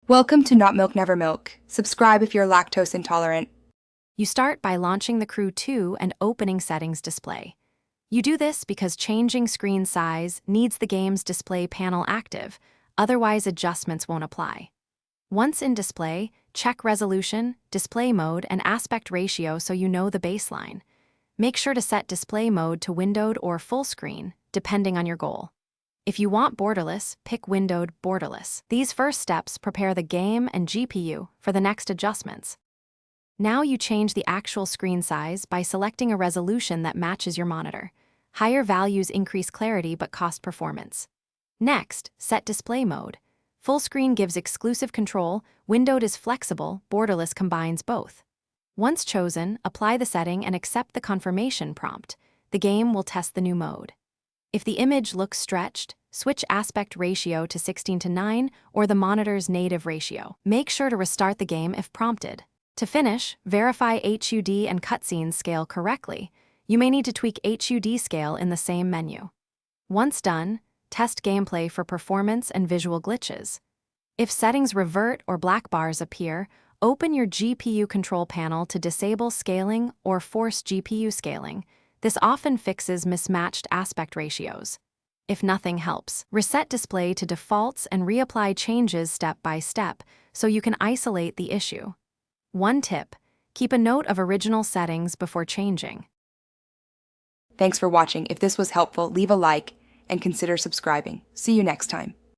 Welcome to Not Milk Never Milk. Subscribe if you're lactose intolerant. You start by launching the Crew 2 and opening Settings display. You do this because changing screen size needs the game's display panel active, otherwise adjustments won't apply. Once in display, check resolution, display mode, and aspect ratio so you know the baseline. Make sure to set display mode to windowed or full screen, depending on your goal. If you want borderless, pick windowed borderless. These first steps prepare the game and GPU for the next adjustments. Now you change the actual screen size by selecting a resolution that matches your monitor. Higher values increase clarity but cost performance. Next, set display mode. Full screen gives exclusive control, windowed is flexible, borderless combines both. Once chosen, apply the setting and accept the confirmation prompt. The game will test the new mode. If the image looks stretched, switch aspect ratio to 16:9 or the monitor's native ratio. Make sure to restart the game if prompted. To finish, verify HUD and cutscenes scale correctly. You may need to tweak HUD scale in the same menu. Once done, test gameplay for performance and visual glitches. If settings revert or black bars appear, open your GPU control panel to disable scaling or force GPU scaling. This often fixes mismatched aspect ratios. If nothing helps, reset display to defaults and reapply changes step by step so you can isolate the issue. One tip: keep a note of original settings before changing. Thanks for watching. If this was helpful, leave a like and consider subscribing. See you next time.